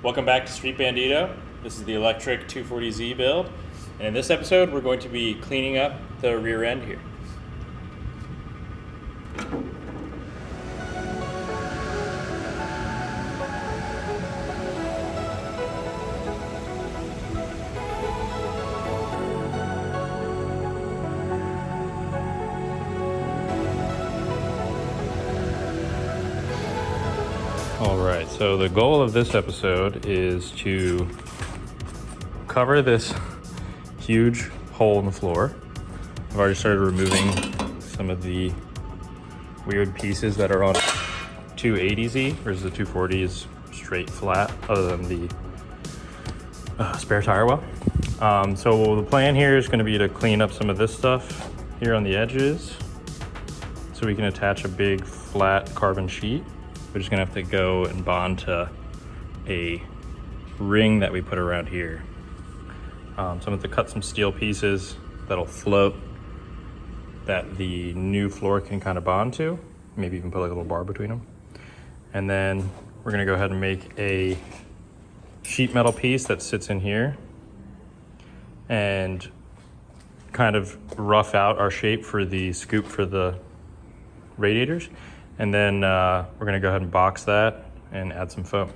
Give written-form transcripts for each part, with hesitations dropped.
Welcome back to Street Bandito. This is the electric 240Z build, and in this episode we're going to be cleaning up the rear end here. Alright, so the goal of this episode is to cover this huge hole in the floor. I've already started removing some of the weird pieces that are on 280Z, whereas the 240 is straight flat, other than the spare tire well. So the plan here is going to be to clean up some of this stuff here on the edges, so we can attach a big flat carbon sheet. We're just gonna have to go and bond to a ring that we put around here. So I'm going to cut some steel pieces that'll float, that the new floor can kind of bond to. Maybe even put like a little bar between them. And then we're gonna go ahead and make a sheet metal piece that sits in here and kind of rough out our shape for the scoop for the radiators. And then we're gonna go ahead and box that and add some foam.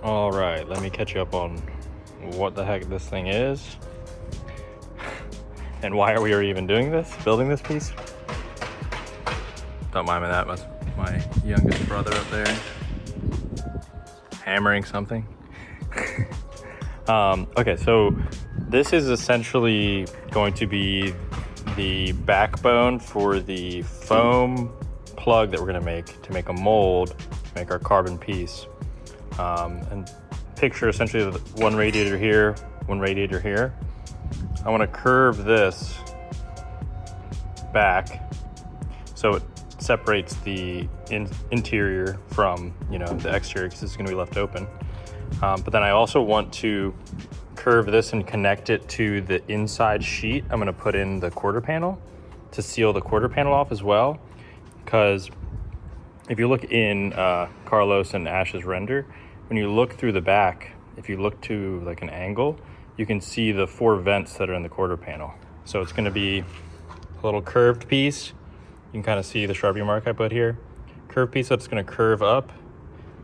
All right, let me catch you up on what the heck this thing is and why are we even doing this, building this piece. Don't mind me, that was my youngest brother up there hammering something. Okay, so this is essentially going to be the backbone for the foam plug that we're gonna make to make a mold, to make our carbon piece. And picture essentially one radiator here, one radiator here. I want to curve this back so it separates the interior from, the exterior, because it's going to be left open. But then I also want to curve this and connect it to the inside sheet. I'm going to put in the quarter panel to seal the quarter panel off as well, because if you look in Carlos and Ash's render, when you look through the back, if you look to like an angle, you can see the 4 vents that are in the quarter panel. So it's going to be a little curved piece. You can kind of see the Sharpie mark I put here. Curved piece that's going to curve up,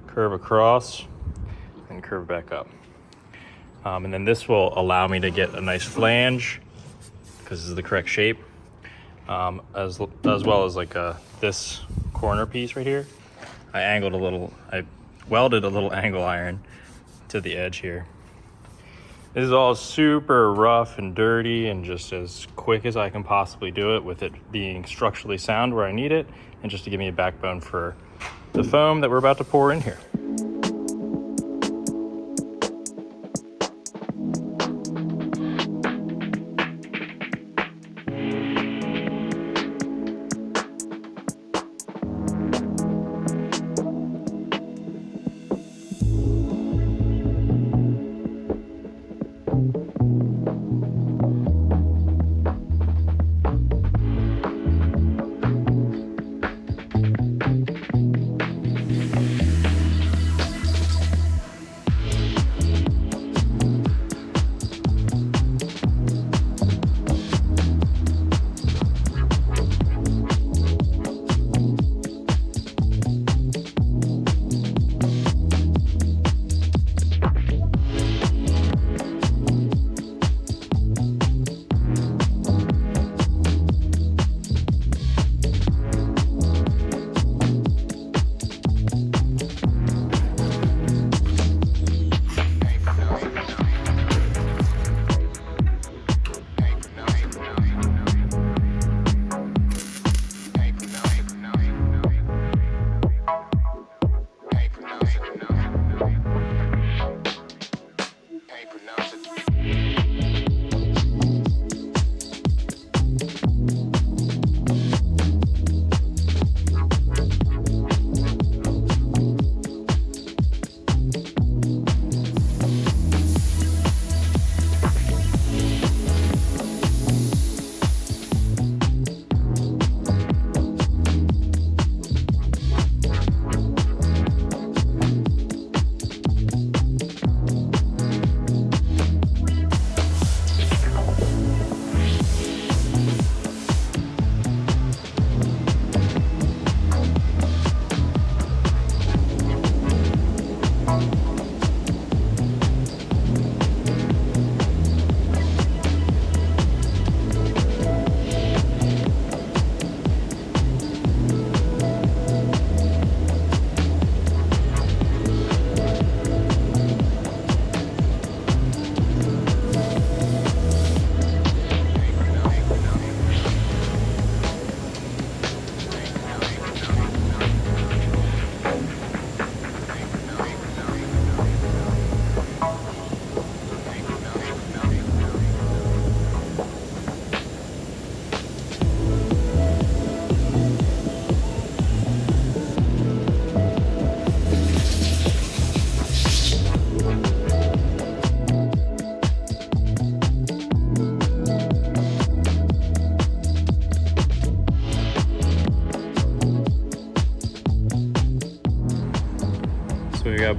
curve across, and curve back up. And then this will allow me to get a nice flange, because this is the correct shape, as well as like this corner piece right here. I welded a little angle iron to the edge here. This is all super rough and dirty and just as quick as I can possibly do it, with it being structurally sound where I need it, and just to give me a backbone for the foam that we're about to pour in here.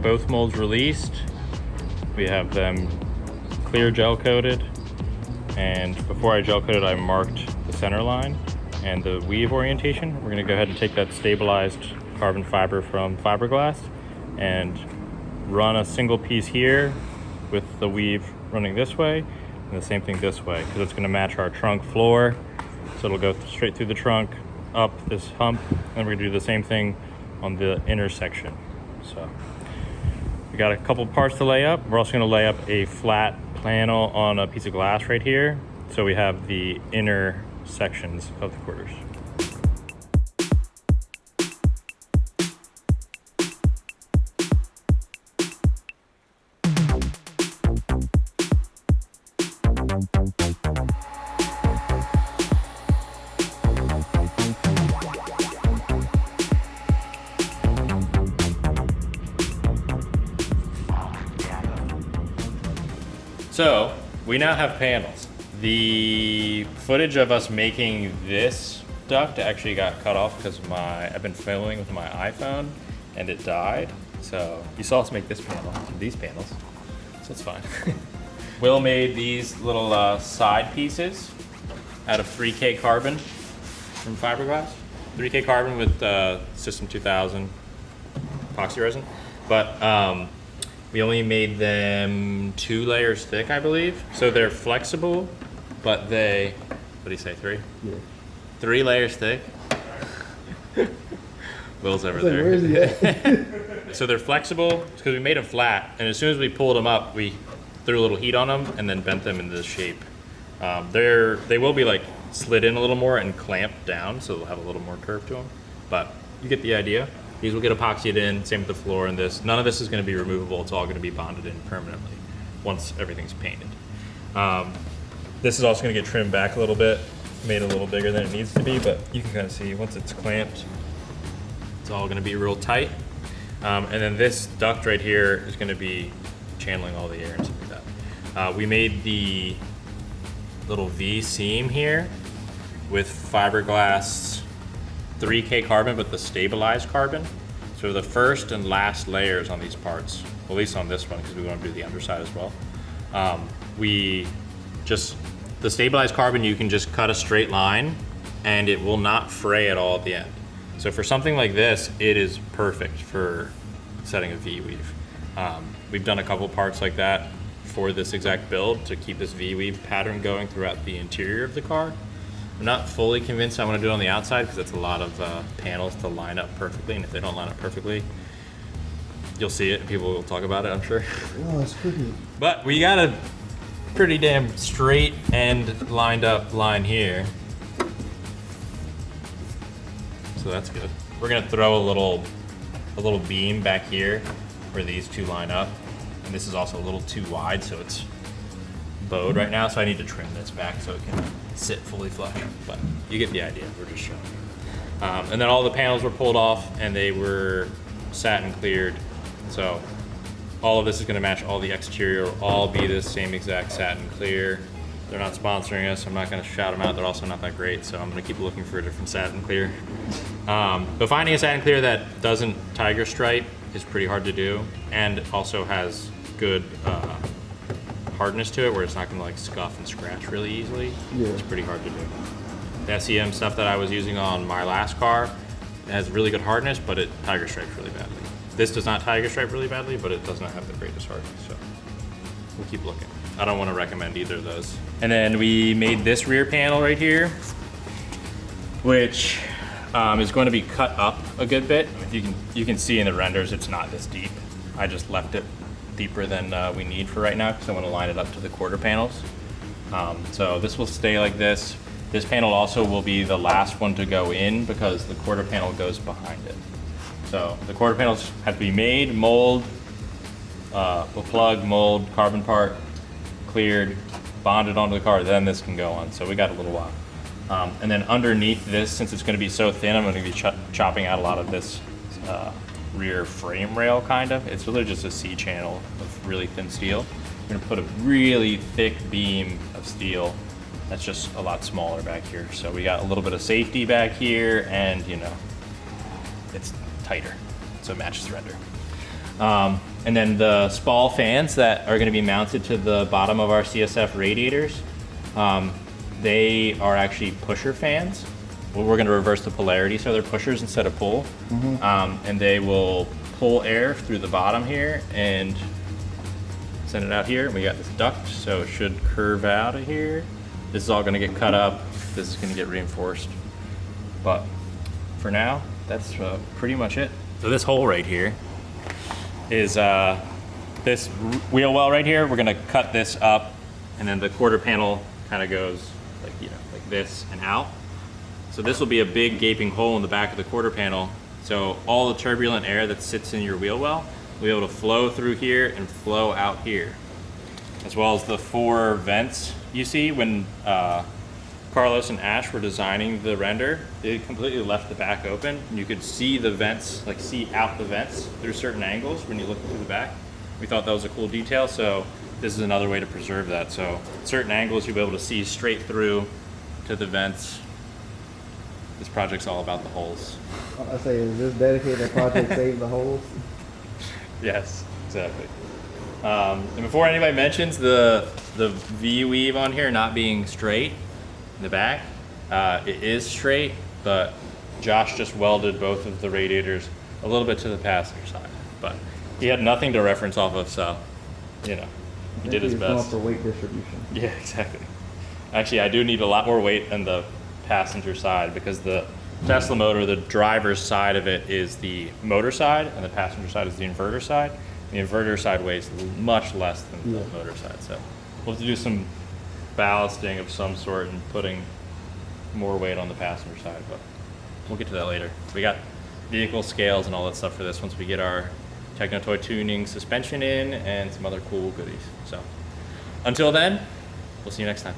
both molds released. We have them clear gel coated, and before I gel coated I marked the center line and the weave orientation. We're gonna go ahead and take that stabilized carbon fiber from fiberglass and run a single piece here with the weave running this way, and the same thing this way, because it's gonna match our trunk floor. So it'll go straight through the trunk, up this hump, and we're gonna do the same thing on the inner section. So we got a couple parts to lay up. We're also gonna lay up a flat panel on a piece of glass right here, so we have the inner sections of the quarters. So we now have panels. The footage of us making this duct actually got cut off because I've been filming with my iPhone and it died. So you saw us make this panel, these panels, so it's fine. Will made these little side pieces out of 3K carbon from fiberglass. 3K carbon with System 2000 epoxy resin. But we only made them 2 layers thick, I believe. So they're flexible, but they, what do you say, 3? Yeah. 3 layers thick. Will's over there. Where is he at? So they're flexible because we made them flat, and as soon as we pulled them up, we threw a little heat on them and then bent them into this shape. They will be like slid in a little more and clamped down, so they'll have a little more curve to them. But you get the idea. These will get epoxied in, same with the floor and this. None of this is gonna be removable. It's all gonna be bonded in permanently once everything's painted. This is also gonna get trimmed back a little bit, made a little bigger than it needs to be, but you can kind of see once it's clamped, it's all gonna be real tight. And then this duct right here is gonna be channeling all the air and stuff like that. We made the little V seam here with fiberglass 3K carbon, but the stabilized carbon. So the first and last layers on these parts, at least on this one, because we want to do the underside as well. The stabilized carbon, you can just cut a straight line and it will not fray at all at the end. So for something like this, it is perfect for setting a V-weave. We've done a couple parts like that for this exact build to keep this V-weave pattern going throughout the interior of the car. I'm not fully convinced I want to do it on the outside because it's a lot of panels to line up perfectly, and if they don't line up perfectly, you'll see it and people will talk about it, I'm sure. Oh, that's pretty. But we got a pretty damn straight and lined up line here. So that's good. We're gonna throw a little beam back here where these two line up. And this is also a little too wide, so it's bowed right now, so I need to trim this back so it can sit fully flush, but you get the idea, we're just showing. And then all the panels were pulled off and they were satin cleared. So all of this is gonna match all the exterior, will all be the same exact satin clear. They're not sponsoring us, I'm not gonna shout them out, they're also not that great, so I'm gonna keep looking for a different satin clear. But finding a satin clear that doesn't tiger stripe is pretty hard to do, and also has good hardness to it where it's not gonna like scuff and scratch really easily. Yeah. It's pretty hard to do. The SEM stuff that I was using on my last car, it has really good hardness, but it tiger stripes really badly. This does not tiger stripe really badly, but it does not have the greatest hardness, so we'll keep looking. I don't want to recommend either of those. And then we made this rear panel right here, which is going to be cut up a good bit. You can see in the renders it's not this deep. I just left it deeper than we need for right now because I want to line it up to the quarter panels. So this will stay like this. This panel also will be the last one to go in because the quarter panel goes behind it. So the quarter panels have to be made, mold, we'll plug, mold, carbon part, cleared, bonded onto the car, then this can go on. So we got a little while. And then underneath this, since it's going to be so thin, I'm going to be chopping out a lot of this rear frame rail, kind of. It's really just a C-channel of really thin steel. I'm going to put a really thick beam of steel that's just a lot smaller back here. So we got a little bit of safety back here, and you know, it's tighter, so it matches the render. And then the Spall fans that are going to be mounted to the bottom of our CSF radiators, they are actually pusher fans. Well, we're going to reverse the polarity, so they're pushers instead of pull. And they will pull air through the bottom here and send it out here. We got this duct, so it should curve out of here. This is all going to get cut up. This is going to get reinforced. But for now, that's pretty much it. So this hole right here is this wheel well right here. We're going to cut this up, and then the quarter panel kind of goes like, you know, like this and out. So this will be a big gaping hole in the back of the quarter panel. So all the turbulent air that sits in your wheel well will be able to flow through here and flow out here. As well as the 4 vents you see when Carlos and Ash were designing the render, they completely left the back open. You could see the vents, like see out the vents through certain angles when you look through the back. We thought that was a cool detail, so this is another way to preserve that. So certain angles you'll be able to see straight through to the vents. This project's all about the holes. I say, is this dedicated project Save the Holes? Yes, exactly. And before anybody mentions the V-weave on here not being straight in the back, it is straight, but Josh just welded both of the radiators a little bit to the passenger side. But he had nothing to reference off of, so, you know, he did his best. For weight distribution. Yeah, exactly. Actually, I do need a lot more weight on the passenger side because the Tesla motor, the driver's side of it is the motor side and the passenger side is the inverter side. The inverter side weighs much less than the motor side, so we'll have to do some ballasting of some sort and putting more weight on the passenger side, but we'll get to that later. We got vehicle scales and all that stuff for this once we get our Techno-Toy tuning suspension in and some other cool goodies. So until then, we'll see you next time.